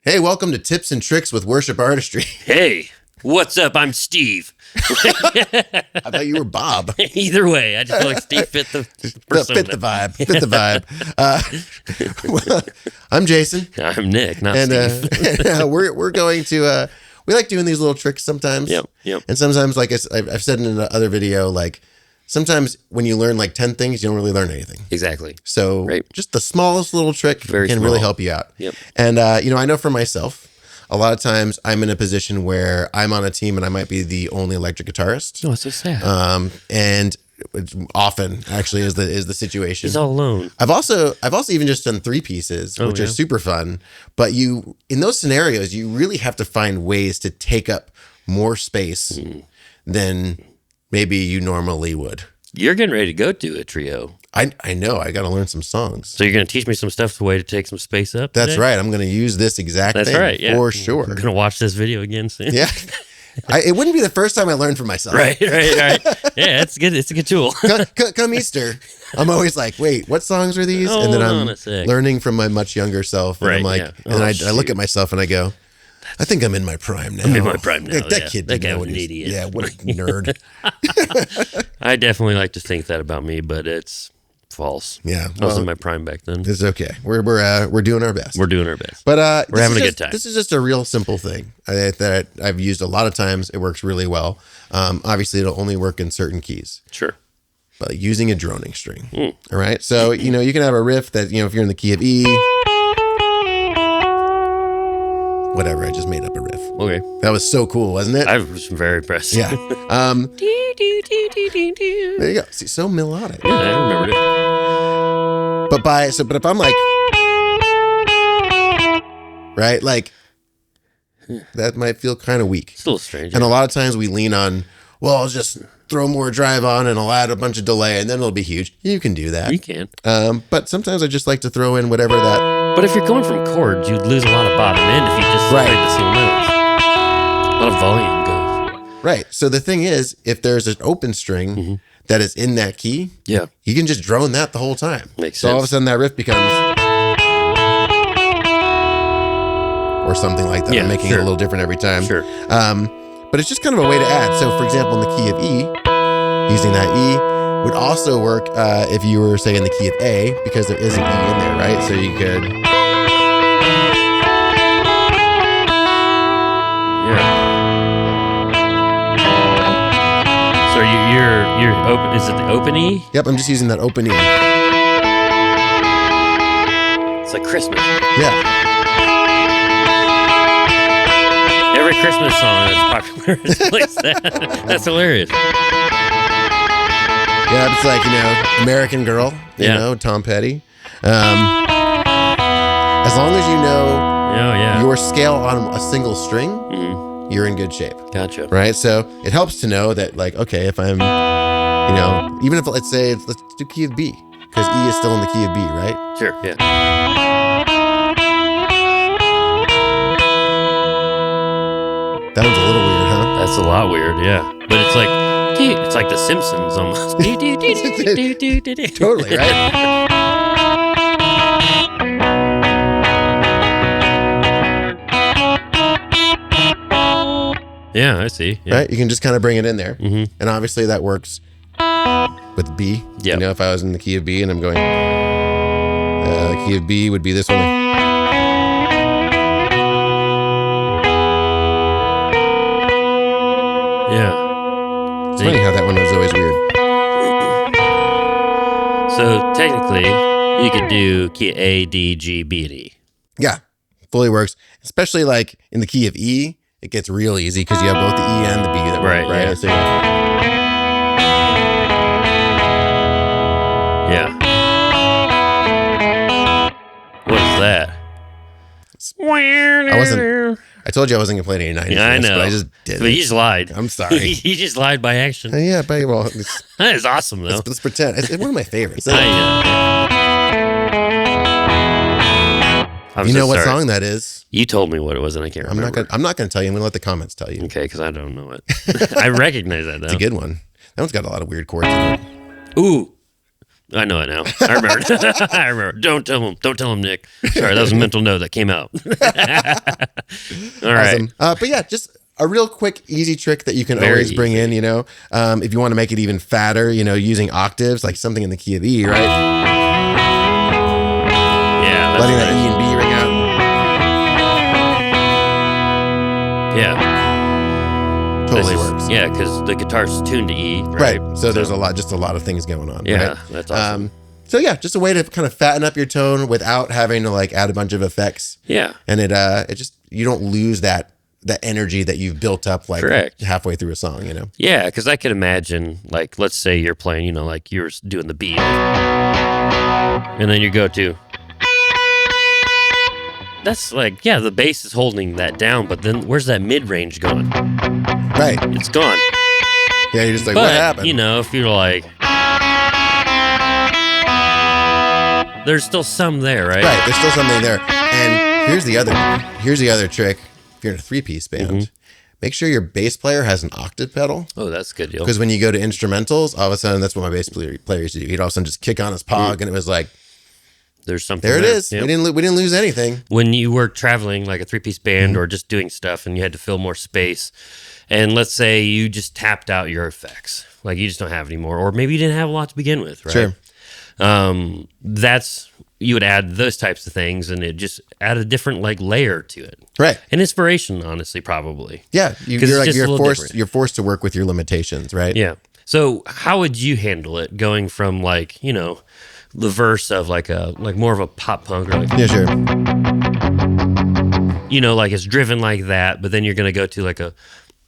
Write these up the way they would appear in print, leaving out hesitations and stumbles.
Hey, welcome to Tips and Tricks with Worship Artistry. Hey, what's up? I'm Steve. I thought you were Bob. Either way, I just feel like Steve fit the persona. Fit the vibe. Well, I'm Jason. I'm Nick, not Steve. We're going to, we like doing these little tricks sometimes. Yep. And sometimes, like I've said in another video, like sometimes when you learn like 10 things, you don't really learn anything. Exactly. So just the smallest little trick can really help you out. Yep. And, I know for myself, a lot of times I'm in a position where I'm on a team and I might be the only electric guitarist. Oh, it's so sad. And it's often actually is the situation. He's all alone. I've also even just done 3 pieces, which are super fun. But in those scenarios, you really have to find ways to take up more space than maybe you normally would. You're getting ready to go do a trio. I know. I got to learn some songs. So you're going to teach me some stuff, the way to take some space up? That's right. I'm going to use this exact thing for sure. I'm going to watch this video again soon. Yeah. It wouldn't be the first time I learned from myself. Right. Yeah, it's good. It's a good tool. Come Easter, I'm always like, wait, what songs are these? And then I'm learning from my much younger self. And I'm like, and I look at myself and I go, I think I'm in my prime now. I'm in my prime now. That kid didn't know what an idiot. Yeah, what a nerd. I definitely like to think that about me, but it's false. Yeah, I was in my prime back then. It's okay. We're doing our best. We're doing our best. But we're having a good time. This is just a real simple thing that I've used a lot of times. It works really well. Obviously, it'll only work in certain keys. Sure. But using a droning string. All right. So you can have a riff that if you're in the key of E. Whatever, I just made up a riff. Okay. That was so cool, wasn't it? I was very impressed. Yeah. There you go. See, so melodic. Yeah, I remembered it. But if I'm like, right, like, that might feel kind of weak. It's a little strange. And a lot of times we lean on, well, I'll just throw more drive on and I'll add a bunch of delay and then it'll be huge. You can do that. You can. But sometimes I just like to throw in whatever that. But if you're going from chords, you'd lose a lot of bottom end if you just played the same notes. A lot of volume goes. Right. So the thing is, if there's an open string that is in that key, you can just drone that the whole time. Makes sense. So all of a sudden that riff becomes, or something like that. I'm making it a little different every time. Sure. But it's just kind of a way to add. So for example, in the key of E, using that E would also work if you were, say, in the key of A, because there is an E in there, right? So you could. Yeah. So you're open. Is it the open E? Yep, I'm just using that open E. It's like Christmas. Yeah. Every Christmas song that's popular plays that. That's hilarious. Yeah, it's like, American Girl, you know, Tom Petty. As long as you know your scale on a single string, you're in good shape. Gotcha. Right? So it helps to know that, like, okay, if I'm, even if, let's say, let's do key of B, because E is still in the key of B, right? Sure, yeah. That one's a little weird, huh? That's a lot weird, yeah. But it's like The Simpsons almost. Totally, right? Yeah, I see. Yeah. Right? You can just kind of bring it in there. And obviously that works with B. Yeah. If I was in the key of B and I'm going, the key of B would be this one. Yeah. It's funny how that one was always weird. So technically, you could do key A, D, G, B, and E. Yeah, fully works. Especially like in the key of E, it gets real easy because you have both the E and the B that work, right? Yeah. So, yeah. What is that? I told you I wasn't going to play any 90s. Yeah, I know. But I just did. But you just lied. I'm sorry. You just lied by action. Yeah, but well, That is awesome, though. let's pretend. It's one of my favorites. I know. You know what song that is? You told me what it was, and I can't remember. I'm not going to tell you. I'm going to let the comments tell you. Okay, because I don't know it. I recognize that, though. It's a good one. That one's got a lot of weird chords in it. Ooh. I know it now. I remember. I remember. Don't tell him, Nick. Sorry, that was a mental note that came out. All right. Awesome. But yeah, just a real quick, easy trick that you can Very always bring easy. in, if you want to make it even fatter, using octaves, like something in the key of E, right? Yeah. Letting that E and B ring out. Yeah. Totally works. Yeah, because the guitar's tuned to E, right? Right. So there's a lot of things going on. Yeah, right? that's awesome. So yeah, just a way to kind of fatten up your tone without having to like add a bunch of effects. Yeah. And it just, you don't lose that energy that you've built up like Correct. halfway through a song, Yeah, because I could imagine, like, let's say you're playing, like you're doing the beat, and then you go to. That's like, yeah, the bass is holding that down, but then where's that mid range going? Right. It's gone. Yeah, you're just like, But, what happened? if you're like, there's still some there, right? Right, there's still something there. And here's the other trick. If you're in a 3-piece band, make sure your bass player has an octave pedal. Oh, that's a good deal. Because when you go to instrumentals, all of a sudden, that's what my bass player used to do. He'd all of a sudden just kick on his pog, and it was like, There's something there it is. Yep. We didn't lose anything. When you were traveling like a 3-piece band or just doing stuff and you had to fill more space, and let's say you just tapped out your effects, like you just don't have any more, or maybe you didn't have a lot to begin with, right? Sure. You would add those types of things, and it just add a different like layer to it, Right. and inspiration, honestly, probly. Yeah, 'Cause it's just a little different. you're forced to work with your limitations, right? Yeah. So how would you handle it going from like the verse of like more of a pop punk or like Yeah, sure. like it's driven like that, but then you're gonna go to like a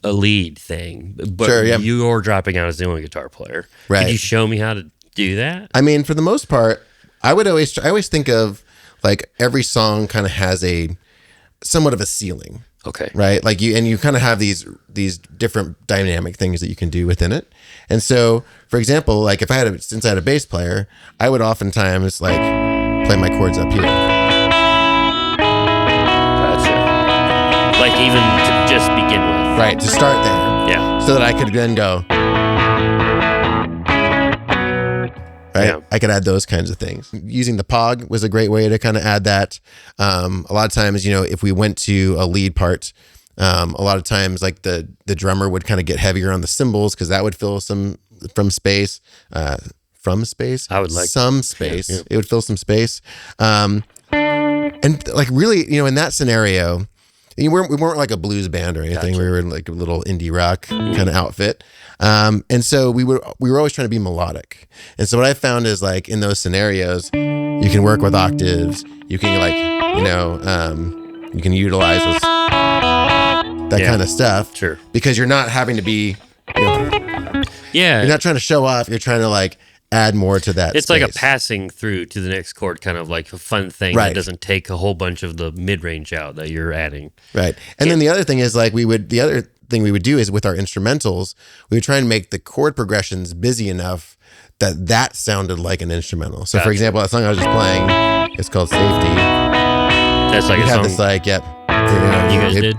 lead thing, but Sure, yeah. you're dropping out as the only guitar player. Right. Could you show me how to do that? I mean, for the most part, I always think of like every song kind of has a somewhat of a ceiling, Okay. right? Like you kind of have these different dynamic things that you can do within it. And so, for example, like since I had a bass player, I would oftentimes like play my chords up here. Gotcha. Like even to just begin with. Right, to start there. Yeah. So that I could then go. Right. Yeah. I could add those kinds of things. Using the pog was a great way to kind of add that. A lot of times, if we went to a lead part, a lot of times like the drummer would kind of get heavier on the cymbals because that would fill some space. I would like some space. Yeah. It would fill some space. And like really, in that scenario, we weren't like a blues band or anything. Gotcha. We were like a little indie rock kind of outfit. And so we were always trying to be melodic. And so what I found is like in those scenarios, you can work with octaves. You can you can utilize that kind of stuff. Sure. Because you're not having to be, Yeah. you're not trying to show off. You're trying to like add more to that. It's like a space. passing through to the next chord, kind of like a fun thing Right. that doesn't take a whole bunch of the mid range out that you're adding. Right. And then the other thing is like the other thing we would do is with our instrumentals, we would try and make the chord progressions busy enough that sounded like an instrumental. So for Gotcha. example, that song I was just playing, it's called Safety. That's like We a had song. this like, yep. You guys did?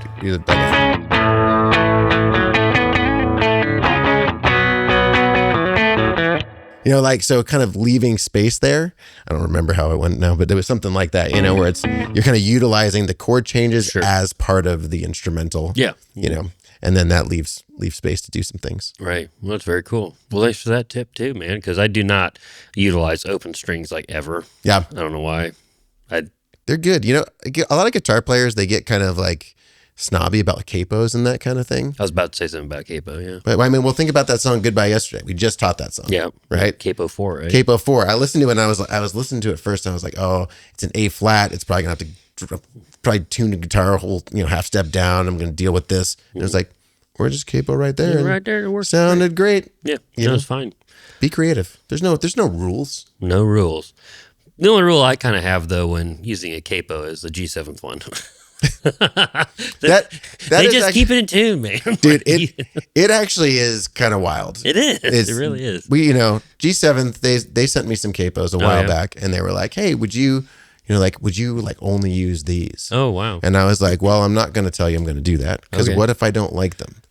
Like, so kind of leaving space there. I don't remember how it went now, but there was something like that, where you're kind of utilizing the chord changes Sure. as part of the instrumental. Yeah. And then that leaves space to do some things. Right. Well, that's very cool. Well, thanks for that tip too, man, because I do not utilize open strings like ever. Yeah. I don't know why. They're good. A lot of guitar players, they get kind of like snobby about capos and that kind of thing. I was about to say something about capo, yeah. But I mean, well, think about that song "Goodbye Yesterday." We just taught that song. Yeah. Right. Capo 4, right? Capo 4. I listened to it and I was listening to it first and I was like, oh, it's an A flat. It's probably gonna have to probably tune the guitar a whole half step down. I'm gonna deal with this. And it was like, we're just capo right there. Yeah, and right there, it works sounded great. Yeah. You That know? was fine. Be creative. There's no rules. No rules. The only rule I kind of have, though, when using a capo is the G7th one. That they is just actually, keep it in tune, man. dude. It actually is kind of wild. It is. It's- It really is. We, G7th, they sent me some capos a while yeah. back, and they were like, "Hey, would you only use these?" Oh, wow. And I was like, "Well, I'm not going to tell you I'm going to do that because Okay. what if I don't like them?"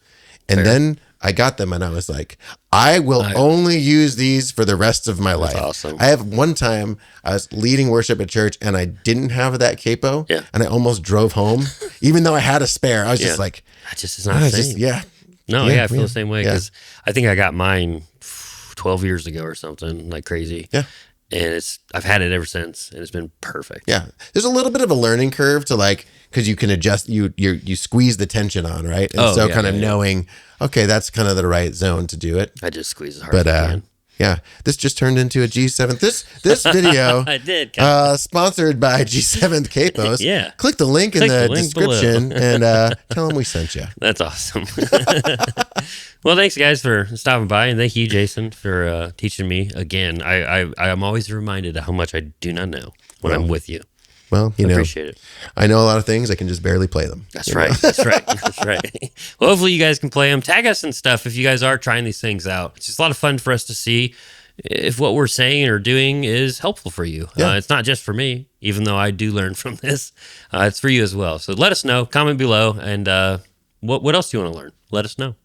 And Fair. then I got them and I was like, I will only use these for the rest of my life. Awesome. I have one time I was leading worship at church and I didn't have that capo, and I almost drove home, even though I had a spare. I was just like, that just is not the same. I feel the same way because I think I got mine 12 years ago or something, like crazy. Yeah. And I've had it ever since, and it's been perfect. Yeah, there's a little bit of a learning curve to like, because you can adjust, you squeeze the tension on, right? And kind of knowing, okay, that's kind of the right zone to do it. I just squeeze as hard as I can. Yeah, this just turned into a G7. This video I did sponsored by G7 Capos. Yeah. Click the link in the description and tell them we sent you. That's awesome. Well, thanks guys for stopping by, and thank you, Jason, for teaching me again. I'm always reminded of how much I do not know when I'm with you. Well, I appreciate it. I know a lot of things. I can just barely play them. That's right. That's right. That's right. Well, hopefully you guys can play them. Tag us and stuff if you guys are trying these things out. It's just a lot of fun for us to see if what we're saying or doing is helpful for you. Yeah. It's not just for me, even though I do learn from this. It's for you as well. So let us know. Comment below. And what else do you want to learn? Let us know.